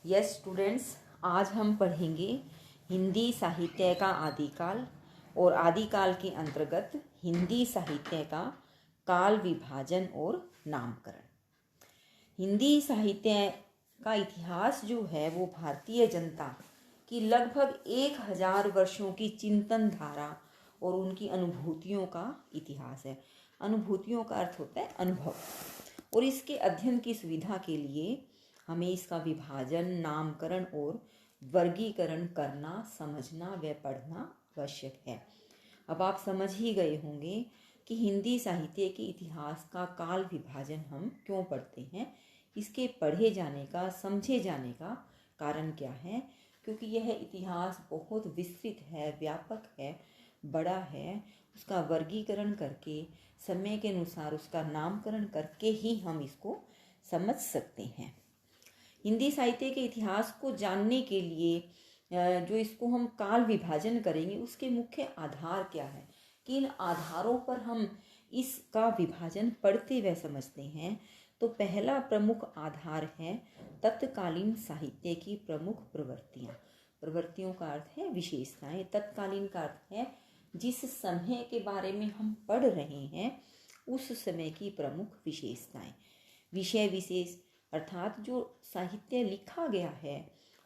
Yes students, आज हम पढ़ेंगे हिंदी साहित्य का आदिकाल और आदिकाल के अंतर्गत हिंदी साहित्य का काल विभाजन और नामकरण। हिंदी साहित्य का इतिहास जो है वो भारतीय जनता की लगभग 1000 वर्षों की चिंतन धारा और उनकी अनुभूतियों का इतिहास है। अनुभूतियों का अर्थ होता है अनुभव, और इसके अध्ययन की सुविधा के लिए हमें इसका विभाजन, नामकरण और वर्गीकरण करना, समझना व पढ़ना आवश्यक है। अब आप समझ ही गए होंगे कि हिंदी साहित्य के इतिहास का काल विभाजन हम क्यों पढ़ते हैं। इसके पढ़े जाने का, समझे जाने का कारण क्या है? क्योंकि यह इतिहास बहुत विस्तृत है, व्यापक है, बड़ा है। उसका वर्गीकरण करके, समय के अनुसार उसका नामकरण करके ही हम इसको समझ सकते हैं। हिंदी साहित्य के इतिहास को जानने के लिए जो इसको हम काल विभाजन करेंगे, उसके मुख्य आधार क्या है, किन आधारों पर हम इसका विभाजन पढ़ते व समझते हैं। तो पहला प्रमुख आधार है तत्कालीन साहित्य की प्रमुख प्रवृत्तियाँ। प्रवृत्तियों का अर्थ है विशेषताएं, तत्कालीन का अर्थ है जिस समय के बारे में हम पढ़ रहे हैं उस समय की प्रमुख विशेषताएं। विषय विशेष अर्थात जो साहित्य लिखा गया है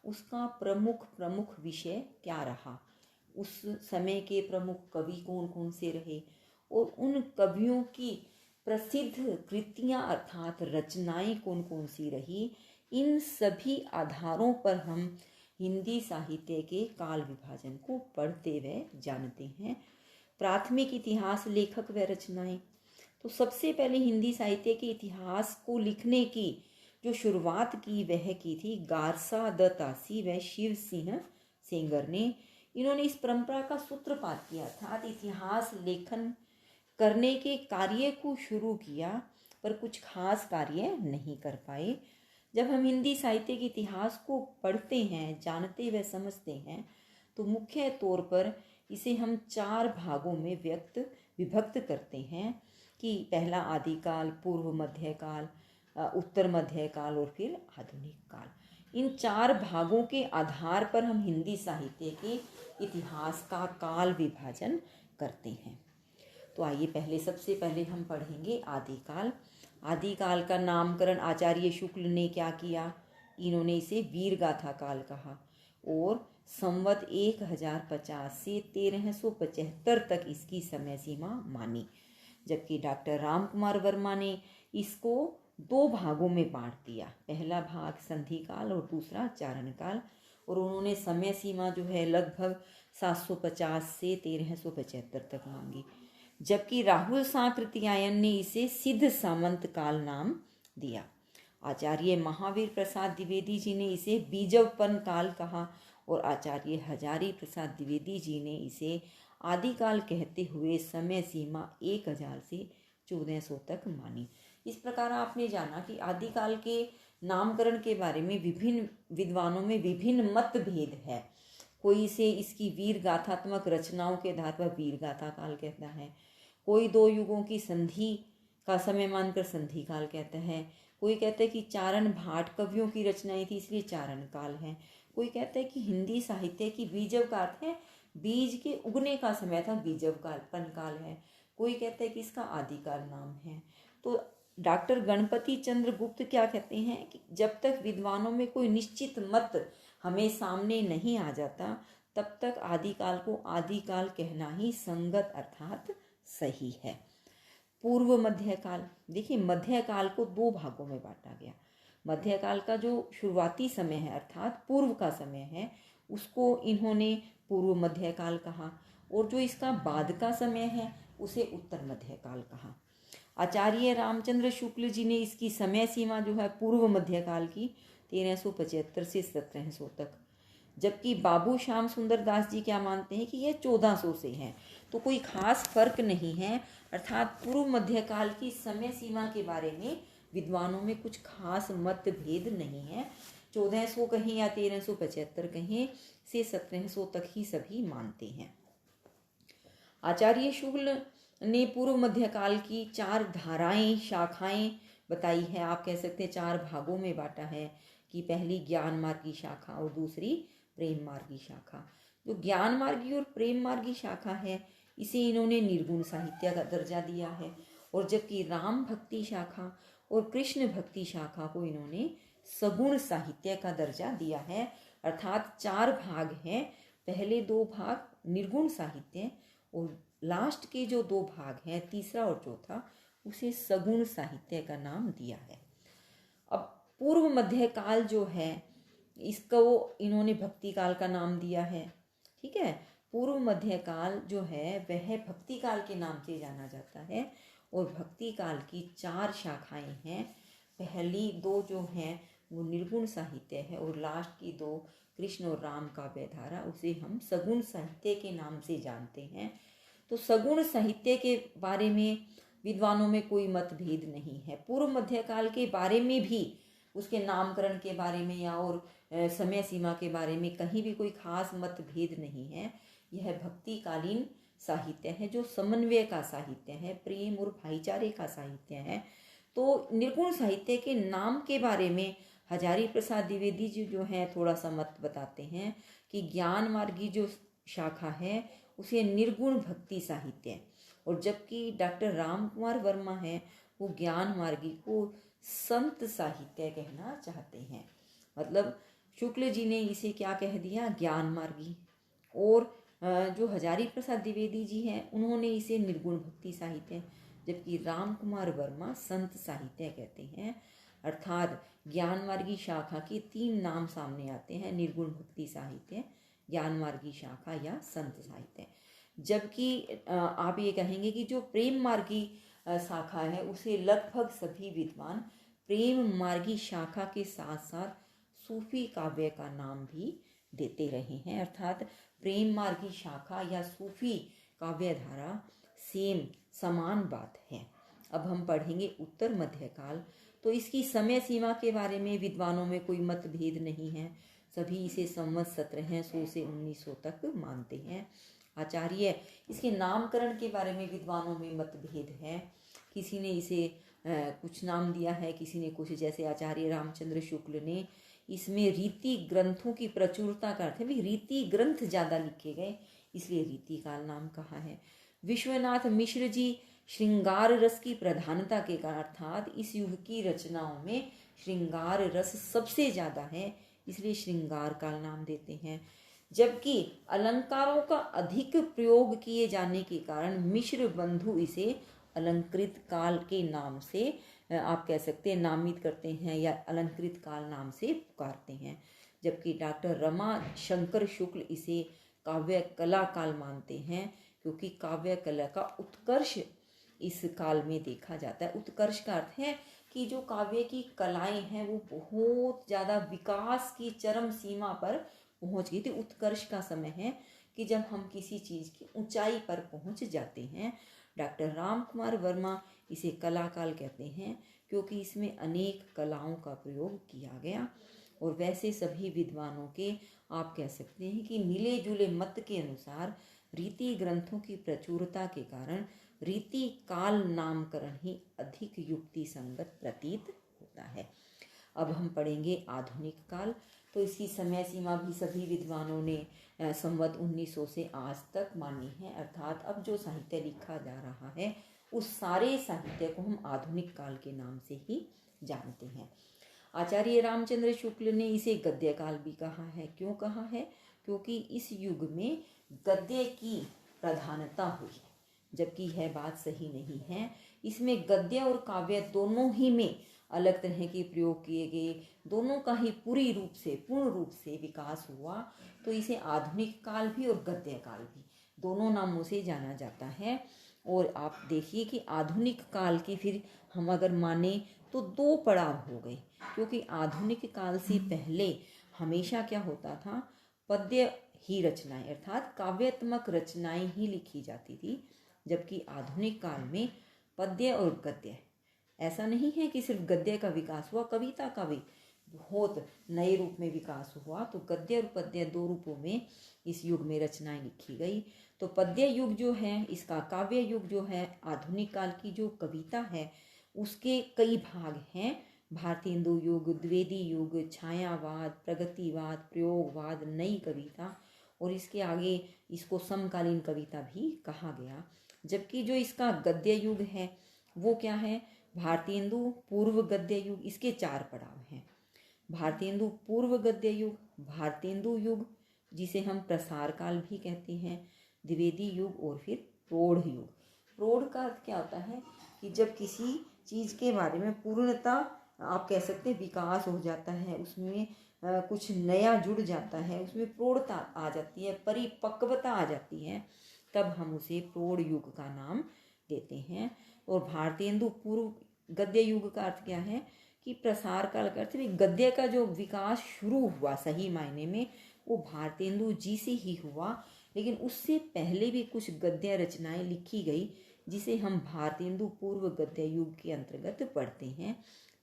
उसका प्रमुख विषय क्या रहा, उस समय के प्रमुख कवि कौन कौन से रहे, और उन कवियों की प्रसिद्ध कृतियाँ अर्थात रचनाएं कौन कौन सी रही। इन सभी आधारों पर हम हिंदी साहित्य के काल विभाजन को पढ़ते व जानते हैं। प्राथमिक इतिहास, लेखक व रचनाएं। तो सबसे पहले हिंदी साहित्य के इतिहास को लिखने की जो शुरुआत की वह की थी गारसा द तासी व शिव सिंह सेंगर ने। इन्होंने इस परंपरा का सूत्रपात किया, अर्थात इतिहास लेखन करने के कार्य को शुरू किया, पर कुछ खास कार्य नहीं कर पाए। जब हम हिंदी साहित्य के इतिहास को पढ़ते हैं, जानते व समझते हैं, तो मुख्य तौर पर इसे हम 4 भागों में विभक्त करते हैं कि पहला आदिकाल, पूर्व मध्यकाल, उत्तर मध्यकाल और फिर आधुनिक काल। इन 4 भागों के आधार पर हम हिंदी साहित्य के इतिहास का काल विभाजन करते हैं। तो आइए सबसे पहले हम पढ़ेंगे आदिकाल। आदिकाल का नामकरण आचार्य शुक्ल ने क्या किया? इन्होंने इसे वीरगाथा काल कहा और संवत 1050 से 1375 तक इसकी समय सीमा मानी। जबकि डॉक्टर राम कुमार वर्मा ने इसको 2 भागों में बांट दिया, पहला भाग संधि काल और दूसरा चारण काल, और उन्होंने समय सीमा जो है लगभग 750 से 1375 तक मांगी। जबकि राहुल सांकृत्यायन ने इसे सिद्ध सामंत काल नाम दिया। आचार्य महावीर प्रसाद द्विवेदी जी ने इसे बीजवपन काल कहा और आचार्य हजारी प्रसाद द्विवेदी जी ने इसे आदिकाल कहते हुए समय सीमा 1000 से 1400 तक मानी। इस प्रकार आपने जाना कि आदिकाल के नामकरण के बारे में विभिन्न विद्वानों में विभिन्न मतभेद है। कोई इसे इसकी वीर गाथात्मक रचनाओं के आधार पर वीर गाथा काल कहता है, कोई 2 युगों की संधि का समय मानकर संधि काल कहता है, कोई कहता है कि चारण भाट कवियों की रचनाएं थी इसलिए चारण काल है, कोई कहता है कि हिंदी साहित्य की बीजव का अर्थ है बीज के उगने का समय था, बीजव काल काल है, कोई कहता है कि इसका आदिकाल नाम है। तो डॉक्टर गणपति चंद्र गुप्त क्या कहते हैं कि जब तक विद्वानों में कोई निश्चित मत हमें सामने नहीं आ जाता तब तक आदिकाल को आदिकाल कहना ही संगत अर्थात सही है। पूर्व मध्यकाल, देखिए मध्यकाल को 2 भागों में बांटा गया। मध्यकाल का जो शुरुआती समय है अर्थात पूर्व का समय है उसको इन्होंने पूर्व मध्यकाल कहा, और जो इसका बाद का समय है उसे उत्तर मध्यकाल कहा। आचार्य रामचंद्र शुक्ल जी ने इसकी समय सीमा जो है पूर्व मध्यकाल की 1375 से 1700 तक। जबकि बाबू श्याम सुंदर दास जी क्या मानते हैं कि यह 1400 से है। तो कोई खास फर्क नहीं है, अर्थात पूर्व मध्यकाल की समय सीमा के बारे में विद्वानों में कुछ खास मतभेद नहीं है। 1400 कहें या 1375 कहें से 1700 तक ही सभी मानते हैं। आचार्य शुक्ल ने पूर्व मध्यकाल की 4 धाराएं, शाखाएं बताई है। आप कह सकते हैं 4 भागों में बांटा है कि पहली ज्ञान मार्गी शाखा और दूसरी प्रेम मार्गी शाखा। जो ज्ञान मार्गी और प्रेम मार्गी शाखा है इसे इन्होंने निर्गुण साहित्य का दर्जा दिया है, और जबकि राम भक्ति शाखा और कृष्ण भक्ति शाखा को इन्होंने सगुण साहित्य का दर्जा दिया है। अर्थात 4 भाग हैं, पहले 2 भाग निर्गुण साहित्य और लास्ट के जो 2 भाग हैं, तीसरा और चौथा, उसे सगुण साहित्य का नाम दिया है। अब पूर्व मध्य काल जो है इसको इन्होंने भक्ति काल का नाम दिया है। ठीक है, पूर्व मध्य काल जो है वह भक्ति काल के नाम से जाना जाता है, और भक्ति काल की 4 शाखाएं हैं। पहली 2 जो हैं वो निर्गुण साहित्य है, और लास्ट की 2 कृष्ण और राम काव्य धारा, उसे हम सगुण साहित्य के नाम से जानते हैं। तो सगुण साहित्य के बारे में विद्वानों में कोई मतभेद नहीं है। पूर्व मध्यकाल के बारे में भी, उसके नामकरण के बारे में या और समय सीमा के बारे में कहीं भी कोई खास मतभेद नहीं है। यह भक्तिकालीन साहित्य है जो समन्वय का साहित्य है, प्रेम और भाईचारे का साहित्य है। तो निर्गुण साहित्य के नाम के बारे में हजारी प्रसाद द्विवेदी जी जो है थोड़ा सा मत बताते हैं कि ज्ञान मार्गी जो शाखा है उसे निर्गुण भक्ति साहित्य, और जबकि डॉक्टर राम कुमार वर्मा है वो ज्ञान मार्गी को संत साहित्य कहना चाहते हैं। मतलब शुक्ल जी ने इसे क्या कह दिया, ज्ञान मार्गी, और जो हजारी प्रसाद द्विवेदी जी हैं उन्होंने इसे निर्गुण भक्ति साहित्य, जबकि राम कुमार वर्मा संत साहित्य कहते हैं। अर्थात ज्ञान मार्गी शाखा के 3 नाम सामने आते हैं, निर्गुण भक्ति साहित्य, ज्ञान मार्गी शाखा या संत साहित्य। जबकि आप ये कहेंगे कि जो प्रेम मार्गी शाखा है उसे लगभग सभी विद्वान प्रेम मार्गी शाखा के साथ साथ सूफी काव्य का नाम भी देते रहे हैं। अर्थात प्रेम मार्गी शाखा या सूफी काव्य धारा समान बात है। अब हम पढ़ेंगे उत्तर मध्यकाल। तो इसकी समय सीमा के बारे में विद्वानों में कोई मतभेद नहीं है, सभी इसे संवत 1700 से 1900 तक मानते हैं। आचार्य इसके नामकरण के बारे में विद्वानों में मतभेद है, किसी ने इसे कुछ नाम दिया है, किसी ने कुछ। जैसे आचार्य रामचंद्र शुक्ल ने इसमें रीति ग्रंथों की प्रचुरता का अर्थ है, भी रीति ग्रंथ ज़्यादा लिखे गए इसलिए रीति काल नाम कहा है। विश्वनाथ मिश्र जी श्रृंगार रस की प्रधानता के कारण, अर्थात इस युग की रचनाओं में श्रृंगार रस सबसे ज़्यादा है इसलिए श्रृंगार काल नाम देते हैं। जबकि अलंकारों का अधिक प्रयोग किए जाने के कारण मिश्र बंधु इसे अलंकृत काल के नाम से आप कह सकते हैं नामित करते हैं या अलंकृत काल नाम से पुकारते हैं। जबकि डॉक्टर रमा शंकर शुक्ल इसे काव्य कला काल मानते हैं, क्योंकि काव्य कला का उत्कर्ष इस काल में देखा जाता है। उत्कर्ष का अर्थ है कि जो काव्य की कलाएं हैं वो बहुत ज़्यादा विकास की चरम सीमा पर पहुंच गई थी। उत्कर्ष का समय है कि जब हम किसी चीज़ की ऊंचाई पर पहुंच जाते हैं। डॉक्टर राम कुमार वर्मा इसे कला काल कहते हैं क्योंकि इसमें अनेक कलाओं का प्रयोग किया गया। और वैसे सभी विद्वानों के आप कह सकते हैं कि मिले जुले मत के अनुसार रीति ग्रंथों की प्रचुरता के कारण रीति काल नामकरण ही अधिक युक्ति संगत प्रतीत होता है। अब हम पढ़ेंगे आधुनिक काल। तो इसकी समय सीमा भी सभी विद्वानों ने संवत 1900 से आज तक मानी है। अर्थात अब जो साहित्य लिखा जा रहा है उस सारे साहित्य को हम आधुनिक काल के नाम से ही जानते हैं। आचार्य रामचंद्र शुक्ल ने इसे गद्य काल भी कहा है। क्यों कहा है? क्योंकि इस युग में गद्य की प्रधानता हुई, जबकि यह बात सही नहीं है। इसमें गद्य और काव्य दोनों ही में अलग तरह के प्रयोग किए गए, दोनों का ही पूर्ण रूप से विकास हुआ। तो इसे आधुनिक काल भी और गद्य काल भी दोनों नामों से जाना जाता है। और आप देखिए कि आधुनिक काल की फिर हम अगर माने तो 2 पड़ाव हो गए, क्योंकि आधुनिक काल से पहले हमेशा क्या होता था, पद्य ही रचनाएं अर्थात काव्यात्मक रचनाएं ही लिखी जाती थी। जबकि आधुनिक काल में पद्य और गद्य, ऐसा नहीं है कि सिर्फ गद्य का विकास हुआ, कविता का भी बहुत नए रूप में विकास हुआ। तो गद्य और पद्य 2 रूपों में इस युग में रचनाएं लिखी गई। तो पद्य युग जो है, इसका काव्य युग जो है, आधुनिक काल की जो कविता है उसके कई भाग हैं। भारतेंदु युग, द्विवेदी युग, छायावाद, प्रगतिवाद, प्रयोगवाद, नई कविता, और इसके आगे इसको समकालीन कविता भी कहा गया। जबकि जो इसका गद्य युग है वो क्या है? भारतेंदु पूर्व गद्य युग। इसके 4 पड़ाव हैं। भारतेंदु पूर्व गद्य युग, भारतेंदु युग जिसे हम प्रसार काल भी कहते हैं, द्विवेदी युग और फिर प्रौढ़ युग। प्रौढ़ का अर्थ क्या होता है कि जब किसी चीज़ के बारे में पूर्णता, आप कह सकते हैं विकास हो जाता है, उसमें कुछ नया जुड़ जाता है, उसमें प्रौढ़ता आ जाती है, परिपक्वता आ जाती है, तब हम उसे प्रौढ़ युग का नाम देते हैं। और भारतेंदु पूर्व गद्य युग का अर्थ क्या है कि प्रसार काल का अर्थ गद्य का जो विकास शुरू हुआ सही मायने में वो भारतेंदु जी से ही हुआ, लेकिन उससे पहले भी कुछ गद्य रचनाएं लिखी गई जिसे हम भारतेंदु पूर्व गद्य युग के अंतर्गत पढ़ते हैं।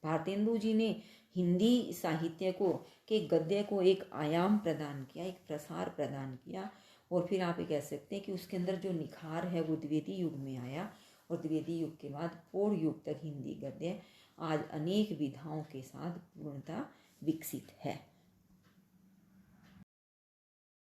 भारतेंदु जी ने हिंदी साहित्य को के गद्य को एक आयाम प्रदान किया, एक प्रसार प्रदान किया, और फिर आप ये कह सकते हैं कि उसके अंदर जो निखार है वो द्विवेदी युग में आया, और द्विवेदी युग के बाद प्रौढ़ युग तक हिंदी गद्य आज अनेक विधाओं के साथ पूर्णतः विकसित है।